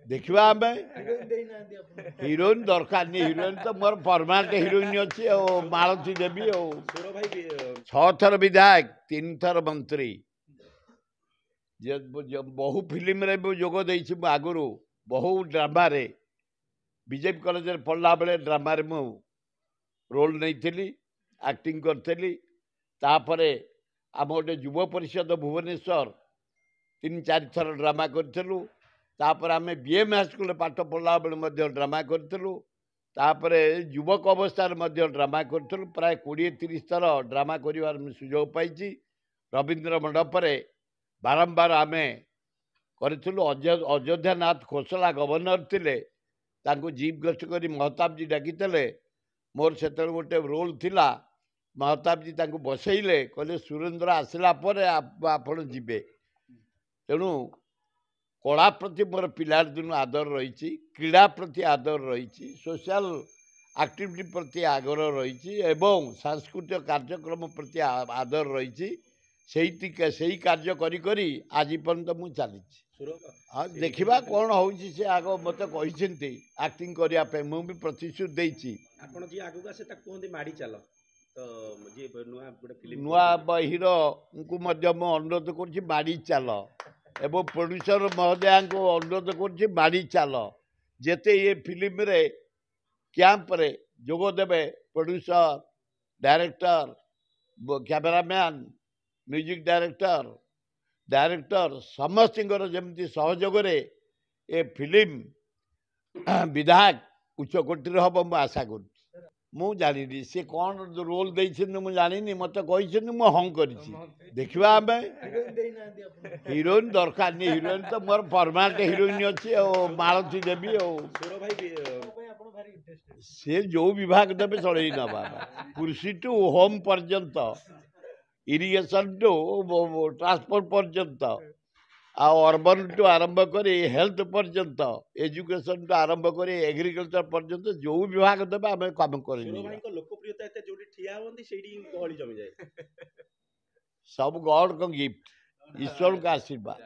देखा आम हिरोइन दरकार नहीं हिरोइन तो मोर परमानेंट हिरोइन अच्छी मालती देवी छह थर विधायक 3 थर मंत्री बहु फिल्म रे जोग आगुरी बहु ड्रामा रे बीजेपी कॉलेज पढ़ला बेले ड्रामा रे मु रोल नहीं एक्टिंग करी तापरे आम गोटे युव परिषद भुवनेश्वर 3-4 थर ड्रामा करूँ तापर आम बीएम हाईस्कल पाठ पढ़ला बेले ड्रामा करूँ तापरे युवक अवस्था ड्रामा करूँ प्राय 20-30 थर ड्रामा कर सुजोग पाई रवींद्र मंडपरे बारंबार आम करूँ अयोध्या नाथ खोसला गवर्नर थिले तांको जीप गेस्ट कर महताब जी डाकी मोर से गोटे रोल थिला महताब जी तांको बसैले कहले सुरेंद्र आसला पर आपण जीवे तेणु कला प्रति मोर पिलार दिन आदर रही क्रीड़ा प्रति आदर रही सोशल एक्टिविटी प्रति आग्रह रही एवं सांस्कृतिक कार्यक्रम प्रति आदर रही से कार्य करी आज पर्यंत मुझे चली देखा कौन हो आग मत कहते एक्टिंग करने मुझे प्रतिश्रुति देती नुआ हीरो को अनुरोध कर माड़ी चल एवं प्रोड्यूसर महोदया को अनुरोध कर माड़ी चल जेते ये फिल्म रे कैंप रे जोग देवे producer director cameraman music director समस्त जमती सहयोग ए फिल्म विधायक उच्चकोटी हम मुझे आशा कर मु जानी सी कौन रोल देती मुझे जानी मत कही मुझे हाँ कर देखा आम हिरोइन दरकार नहीं हिरोइन तो मोर परमानेंट हिरोइन अच्छी मालती देवी सी जो विभाग देवे चल नवा कृषि टू होम पर्यंत इरिगेशन टू ट्रांसपोर्ट पर्यंत अर्बन टू आरंभ कर हेल्थ पर्यंत एजुकेशन टू आरंभ कर एग्रीकल्चर पर्यंत जो विभाग देवे आम कम कर सब गॉड को गिफ्ट ईश्वर का आशीर्वाद।